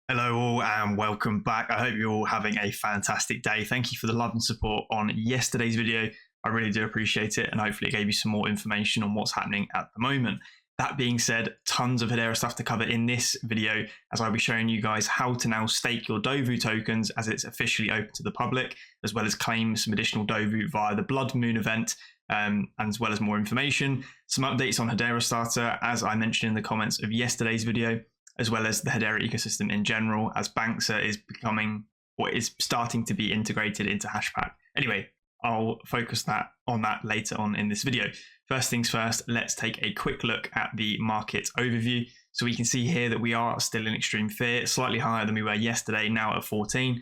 Hello all and welcome back. I hope you're all having a fantastic day. Thank you for the love and support on yesterday's video. I really do appreciate it, and hopefully it gave you some more information on what's happening at the moment. That being said, tons of Hedera stuff to cover in this video, as I'll be showing you guys how to now stake your Dovu tokens as it's officially open to the public, as well as claim some additional Dovu via the Blood Moon event, and as well as more information. Some updates on Hedera Starter, as I mentioned in the comments of yesterday's video, as well as the Hedera ecosystem in general, as Banxa is becoming or is starting to be integrated into HASHPACK. Anyway, I'll focus on that later on in this video. First things first, let's take a quick look at the market overview. So we can see here that we are still in extreme fear, slightly higher than we were yesterday, now at 14.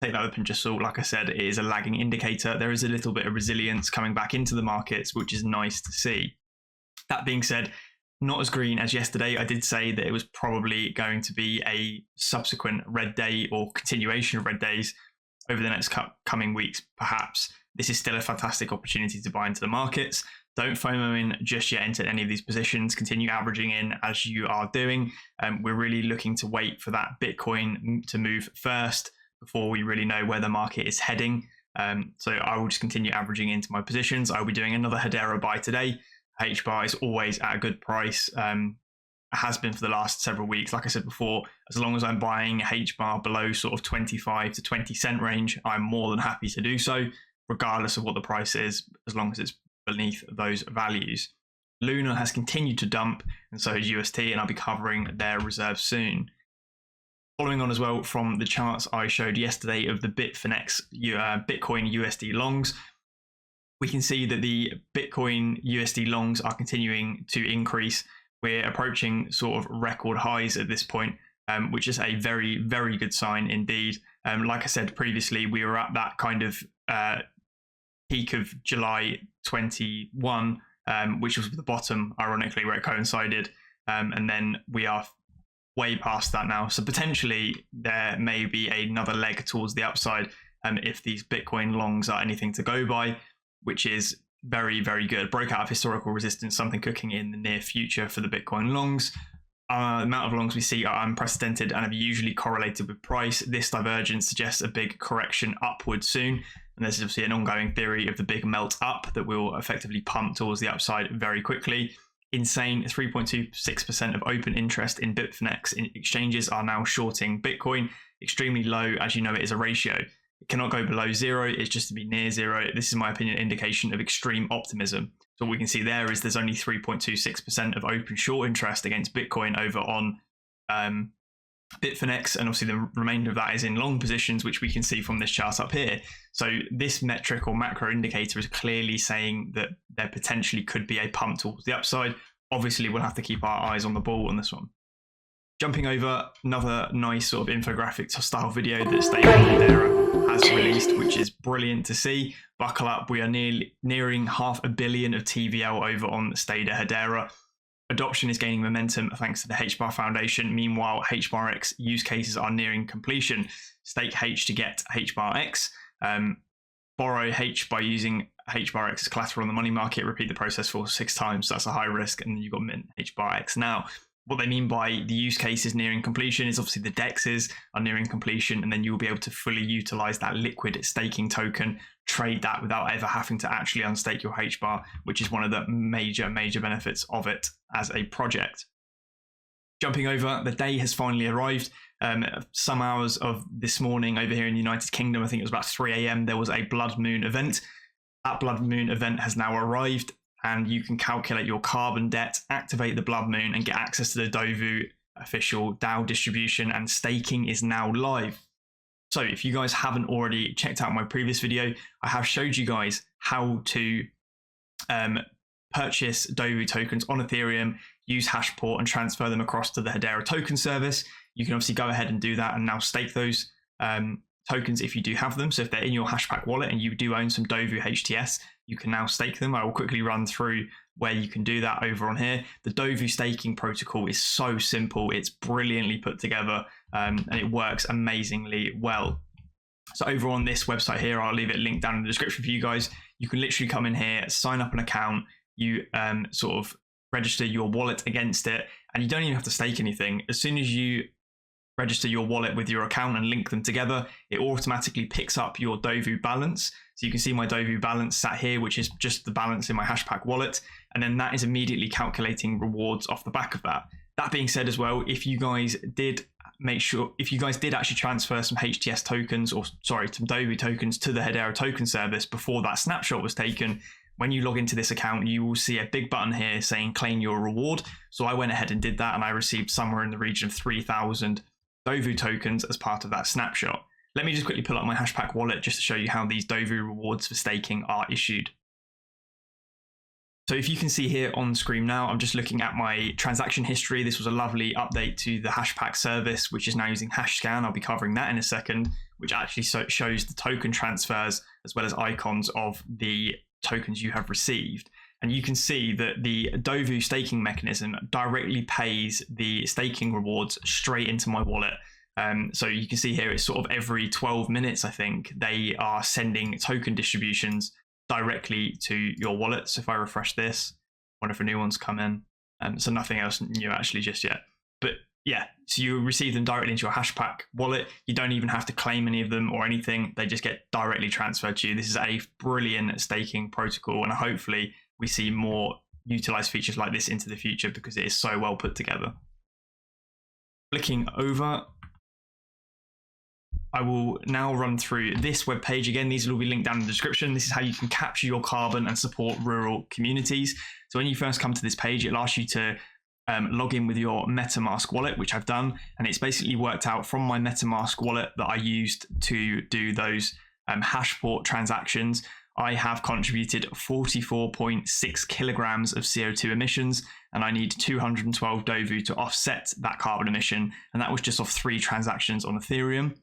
Take that with a pinch of salt. Like I said, it is a lagging indicator. There is a little bit of resilience coming back into the markets, which is nice to see. That being said, not as green as yesterday. I did say that it was probably going to be a subsequent red day or continuation of red days over the next coming weeks, perhaps. This is still a fantastic opportunity to buy into the markets. Don't FOMO in just yet into any of these positions. Continue averaging in as you are doing. We're really looking to wait for that Bitcoin to move first before we really know where the market is heading. So I will just continue averaging into my positions. I'll be doing another Hedera buy today. Hbar is always at a good price, has been for the last several weeks. Like I said before, as long as I'm buying Hbar below sort of 25 to 20 cent range, I'm more than happy to do so, regardless of what the price is, as long as it's beneath those values. Luna has continued to dump, and so has UST, and I'll be covering their reserves soon. Following on as well from the charts I showed yesterday of the Bitfinex Bitcoin USD longs, we can see that the Bitcoin USD longs are continuing to increase. We're approaching sort of record highs at this point, which is a very, very good sign indeed. Like I said previously, we were at that kind of peak of July 21, which was the bottom, ironically, where it coincided. And then we are way past that now. So potentially there may be another leg towards the upside if these Bitcoin longs are anything to go by, which is very, very good. Broke out of historical resistance, something cooking in the near future for the Bitcoin longs. The amount of longs we see are unprecedented and have usually correlated with price. This divergence suggests a big correction upward soon. And there's obviously an ongoing theory of the big melt up that will effectively pump towards the upside very quickly. Insane 3.26% of open interest in Bitfinex in exchanges are now shorting Bitcoin. Extremely low, as you know, it is a ratio. It cannot go below zero. It's just to be near zero. This is, in my opinion, an indication of extreme optimism. So what we can see there is there's only 3.26% of open short interest against Bitcoin over on Bitfinex, and obviously the remainder of that is in long positions, which we can see from this chart up here. So this metric or macro indicator is clearly saying that there potentially could be a pump towards the upside. Obviously, we'll have to keep our eyes on the ball on this one. Jumping over, another nice sort of infographic style video that Hedera has released, which is brilliant to see. Buckle up, we are nearing 500 million of TVL over on Hedera. Adoption is gaining momentum thanks to the Hbar Foundation. Meanwhile, HBARX use cases are nearing completion. Stake H to get HBARX. Borrow H by using HBARX as collateral on the money market. Repeat the process for 6 times. That's a high risk, and you've got mint HBARX now. What they mean by the use cases nearing completion is obviously the DEXs are nearing completion, and then you'll be able to fully utilize that liquid staking token, trade that without ever having to actually unstake your HBAR, which is one of the major benefits of it as a project. Jumping over, the day has finally arrived. Some hours of this morning over here in the United Kingdom, I think it was about 3 a.m, there was a Blood Moon event. That Blood Moon event has now arrived, and you can calculate your carbon debt, activate the Blood Moon, and get access to the Dovu official DAO distribution, and staking is now live. So if you guys haven't already checked out my previous video, I have showed you guys how to purchase Dovu tokens on Ethereum, use Hashport, and transfer them across to the Hedera token service. You can obviously go ahead and do that and now stake those tokens if you do have them. So if they're in your HASHPACK wallet and you do own some Dovu HTS, you can now stake them. I will quickly run through where you can do that over on here. The Dovu staking protocol is so simple. It's brilliantly put together and it works amazingly well. So over on this website here, I'll leave it linked down in the description for you guys. You can literally come in here, sign up an account, you sort of register your wallet against it, and you don't even have to stake anything. As soon as you register your wallet with your account and link them together, it automatically picks up your Dovu balance. So you can see my Dovu balance sat here, which is just the balance in my HASHPACK wallet. And then that is immediately calculating rewards off the back of that. That being said as well, if you guys did actually transfer some HTS tokens, or sorry, some Dovu tokens to the Hedera token service before that snapshot was taken, when you log into this account, you will see a big button here saying claim your reward. So I went ahead and did that, and I received somewhere in the region of 3,000 Dovu tokens as part of that snapshot. Let me just quickly pull up my HASHPACK wallet just to show you how these Dovu rewards for staking are issued. So if you can see here on screen now, I'm just looking at my transaction history. This was a lovely update to the HASHPACK service, which is now using HashScan. I'll be covering that in a second, which actually shows the token transfers as well as icons of the tokens you have received. And you can see that the Dovu staking mechanism directly pays the staking rewards straight into my wallet. So you can see here it's sort of every 12 minutes, I think, they are sending token distributions directly to your wallet. So if I refresh this, I wonder if a new one's come in. So nothing else new actually just yet. But yeah, so you receive them directly into your HASHPACK wallet. You don't even have to claim any of them or anything. They just get directly transferred to you. This is a brilliant staking protocol, and hopefully we see more utilized features like this into the future because it is so well put together. Flicking over, I will now run through this web page. Again, these will all be linked down in the description. This is how you can capture your carbon and support rural communities. So when you first come to this page, it'll ask you to log in with your MetaMask wallet, which I've done. And it's basically worked out from my MetaMask wallet that I used to do those Hashport transactions. I have contributed 44.6 kilograms of CO2 emissions, and I need 212 Dovu to offset that carbon emission. And that was just off 3 transactions on Ethereum.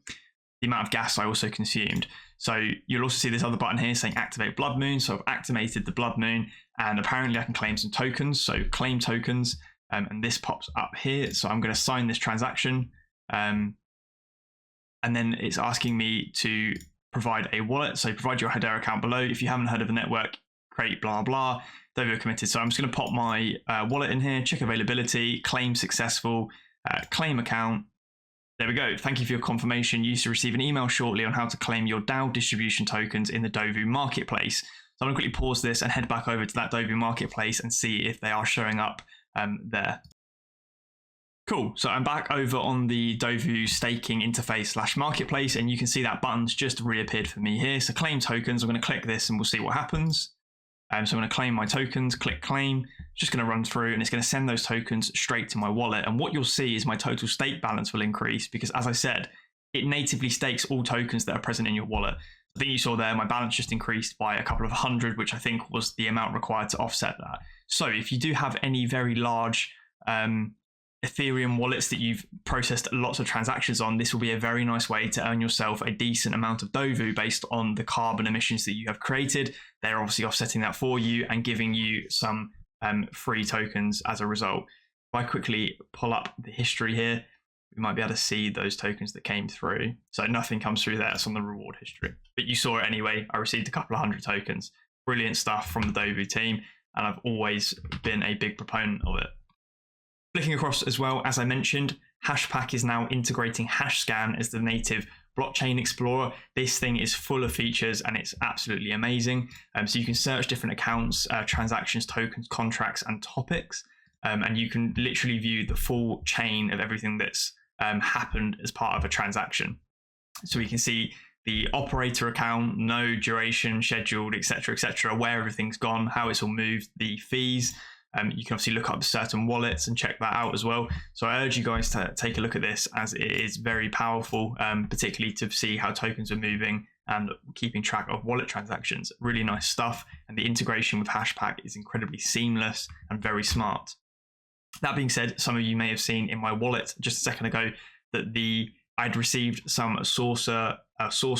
The amount of gas I also consumed. So you'll also see this other button here saying activate Blood Moon. So I've activated the Blood Moon, and apparently I can claim some tokens. So claim tokens, and this pops up here. So I'm going to sign this transaction. And then it's asking me to provide a wallet. So provide your Hedera account below. If you haven't heard of the network, create blah, blah, Dovu committed. So I'm just going to pop my wallet in here, check availability, claim successful, claim account. There we go. Thank you for your confirmation. You used to receive an email shortly on how to claim your DAO distribution tokens in the Dovu marketplace. So I'm going to quickly pause this and head back over to that Dovu marketplace and see if they are showing up there. Cool. So I'm back over on the Dovu staking interface / marketplace, and you can see that button's just reappeared for me here. So claim tokens. I'm going to click this and we'll see what happens. So I'm going to claim my tokens, click claim. It's just going to run through and it's going to send those tokens straight to my wallet. And what you'll see is my total stake balance will increase because, as I said, it natively stakes all tokens that are present in your wallet. I think you saw there, my balance just increased by a couple of 100, which I think was the amount required to offset that. So if you do have any very large Ethereum wallets that you've processed lots of transactions on, this will be a very nice way to earn yourself a decent amount of Dovu based on the carbon emissions that you have created. They're obviously offsetting that for you and giving you some free tokens as a result. If I quickly pull up the history here, we might be able to see those tokens that came through. So nothing comes through there, it's on the reward history. But you saw it anyway, I received a couple of 100 tokens. Brilliant stuff from the Dovu team, and I've always been a big proponent of it. Flicking across as well, as I mentioned, HASHPACK is now integrating HashScan as the native blockchain explorer. This thing is full of features and it's absolutely amazing. So you can search different accounts, transactions, tokens, contracts, and topics. And you can literally view the full chain of everything that's happened as part of a transaction. So we can see the operator account, node, duration, scheduled, etc., where everything's gone, how it's all moved, the fees. You can obviously look up certain wallets and check that out as well. So I urge you guys to take a look at this, as it is very powerful, particularly to see how tokens are moving and keeping track of wallet transactions. Really nice stuff. And the integration with HASHPACK is incredibly seamless and very smart. That being said, some of you may have seen in my wallet just a second ago that I'd received some source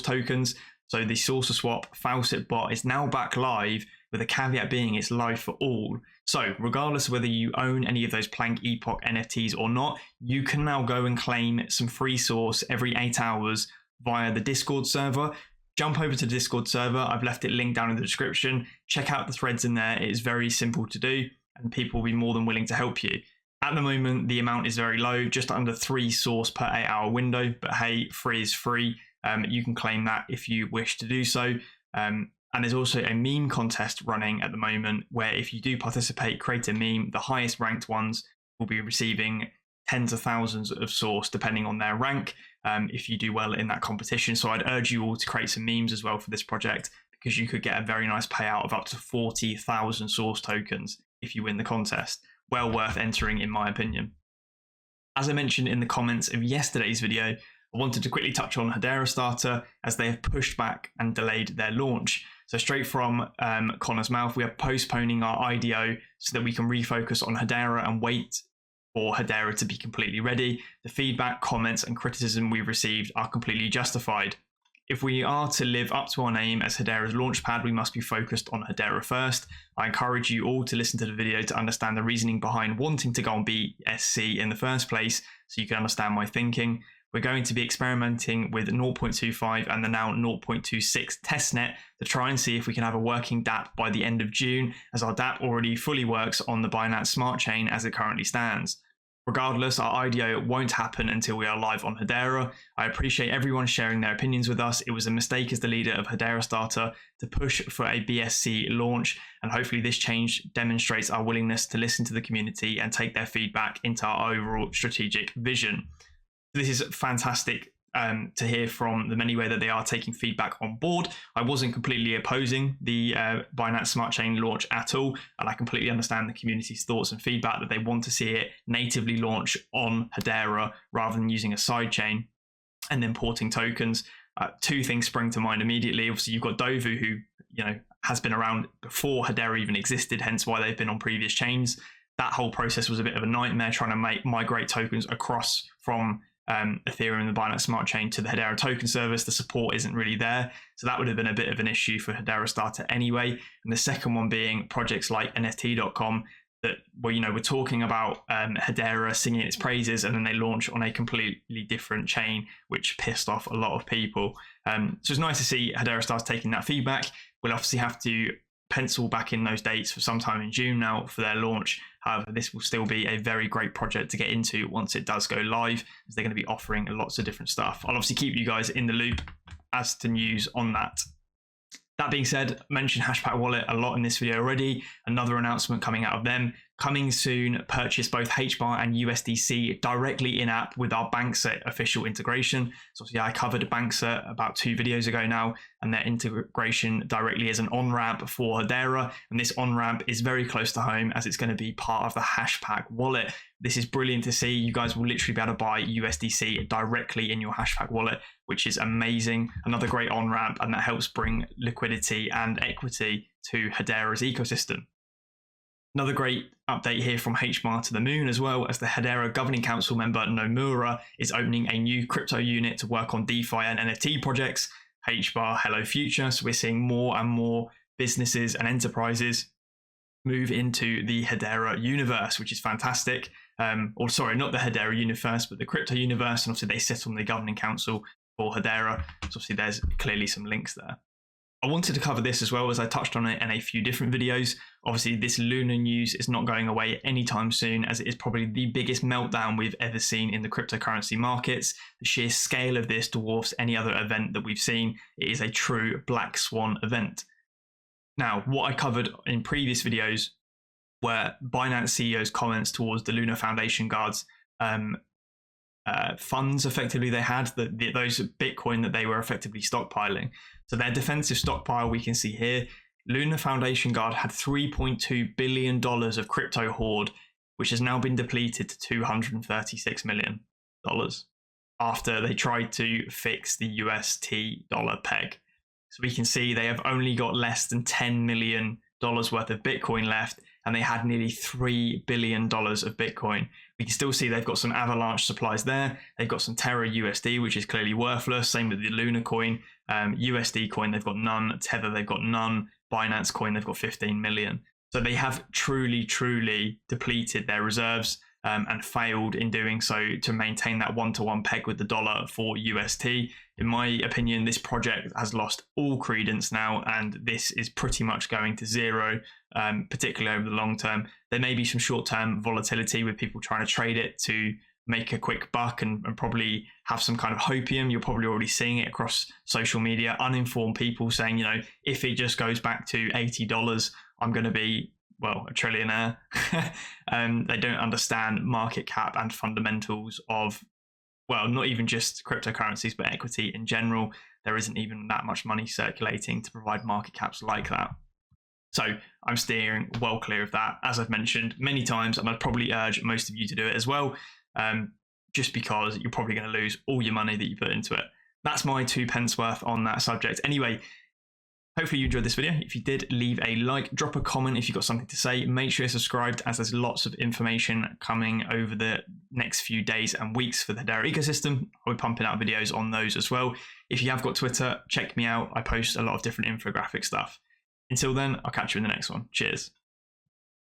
tokens. So the Saucer Swap Faucet bot is now back live, with the caveat being it's live for all. So regardless of whether you own any of those Plank Epoch NFTs or not, you can now go and claim some free source every 8 hours via the Discord server. Jump over to the Discord server. I've left it linked down in the description. Check out the threads in there. It is very simple to do, and people will be more than willing to help you. At the moment, the amount is very low, just under 3 source per 8-hour window, but hey, free is free. You can claim that if you wish to do so. And there's also a meme contest running at the moment where if you do participate, create a meme, the highest ranked ones will be receiving tens of thousands of source depending on their rank if you do well in that competition. So I'd urge you all to create some memes as well for this project, because you could get a very nice payout of up to 40,000 source tokens if you win the contest. Well worth entering, in my opinion. As I mentioned in the comments of yesterday's video, I wanted to quickly touch on Hedera Starter as they have pushed back and delayed their launch. So straight from Connor's mouth, we are postponing our IDO so that we can refocus on Hedera and wait for Hedera to be completely ready. The feedback, comments and criticism we've received are completely justified. If we are to live up to our name as Hedera's launchpad, we must be focused on Hedera first. I encourage you all to listen to the video to understand the reasoning behind wanting to go on BSC in the first place, so you can understand my thinking. We're going to be experimenting with 0.25 and the now 0.26 testnet to try and see if we can have a working dApp by the end of June, as our dApp already fully works on the Binance Smart Chain as it currently stands. Regardless, our IDO won't happen until we are live on Hedera. I appreciate everyone sharing their opinions with us. It was a mistake as the leader of Hedera Starter to push for a BSC launch, and hopefully this change demonstrates our willingness to listen to the community and take their feedback into our overall strategic vision. This is fantastic to hear from the many way that they are taking feedback on board. I wasn't completely opposing the Binance Smart Chain launch at all, and I completely understand the community's thoughts and feedback that they want to see it natively launch on Hedera rather than using a sidechain and then porting tokens. Two things spring to mind immediately. Obviously, you've got Dovu, who has been around before Hedera even existed, hence why they've been on previous chains. That whole process was a bit of a nightmare trying to migrate tokens across from Ethereum and the Binance Smart Chain to the Hedera token service. The support isn't really there, so that would have been a bit of an issue for Hedera Starter anyway. And the second one being projects like NFT.com that we're talking about Hedera singing its praises, and then they launch on a completely different chain, which pissed off a lot of people. So it's nice to see Hedera Starter taking that feedback. We'll obviously have to pencil back in those dates for sometime in June now for their launch. However, this will still be a very great project to get into once it does go live, as they're going to be offering lots of different stuff. I'll obviously keep you guys in the loop as to news on that. That being said, I mentioned HASHPACK Wallet a lot in this video already. Another announcement coming out of them. Coming soon, purchase both HBAR and USDC directly in-app with our Banksa official integration. So obviously I covered Banksa about 2 videos ago now, and their integration directly as an on-ramp for Hedera. And this on-ramp is very close to home, as it's going to be part of the HASHPACK wallet. This is brilliant to see. You guys will literally be able to buy USDC directly in your HASHPACK wallet, which is amazing. Another great on-ramp, and that helps bring liquidity and equity to Hedera's ecosystem. Another great update here from Hbar to the moon, as well as the Hedera Governing Council member NOMURA is opening a new crypto unit to work on DeFi and NFT projects. Hbar, hello future. So we're seeing more and more businesses and enterprises move into the Hedera universe, which is fantastic. Or sorry, not the Hedera universe, but the crypto universe. And obviously they sit on the Governing Council for Hedera. So obviously there's clearly some links there. I wanted to cover this as well, as I touched on it in a few different videos. Obviously, this Luna news is not going away anytime soon, as it is probably the biggest meltdown we've ever seen in the cryptocurrency markets. The sheer scale of this dwarfs any other event that we've seen. It is a true black swan event. Now, what I covered in previous videos were Binance CEO's comments towards the Luna Foundation guards funds effectively they had, those Bitcoin that they were effectively stockpiling. So their defensive stockpile, we can see here, Luna Foundation Guard had $3.2 billion of crypto hoard, which has now been depleted to $236 million after they tried to fix the UST dollar peg. So we can see they have only got less than $10 million worth of Bitcoin left, and they had nearly $3 billion of Bitcoin. We can still see they've got some Avalanche supplies there. They've got some Terra USD, which is clearly worthless. Same with the Luna coin. USD coin, they've got none. Tether, they've got none. Binance coin, they've got 15 million. So they have truly, truly depleted their reserves. and failed in doing so to maintain that one-to-one peg with the dollar for UST. In my opinion, this project has lost all credence now, and this is pretty much going to zero, particularly over the long term. There may be some short-term volatility with people trying to trade it to make a quick buck and probably have some kind of hopium. You're probably already seeing it across social media, uninformed people saying, you know, if it just goes back to $80, I'm going to be, well, a trillionaire. They don't understand market cap and fundamentals of, well, not even just cryptocurrencies, but equity in general. There isn't even that much money circulating to provide market caps like that. So I'm steering well clear of that, as I've mentioned many times, and I'd probably urge most of you to do it as well, just because you're probably going to lose all your money that you put into it. That's my 2 pence worth on that subject. Anyway, hopefully you enjoyed this video. If you did, leave a like, drop a comment if you've got something to say. Make sure you're subscribed, as there's lots of information coming over the next few days and weeks for the Hedera ecosystem. I'll be pumping out videos on those as well. If you have got Twitter, check me out. I post a lot of different infographic stuff. Until then, I'll catch you in the next one. Cheers.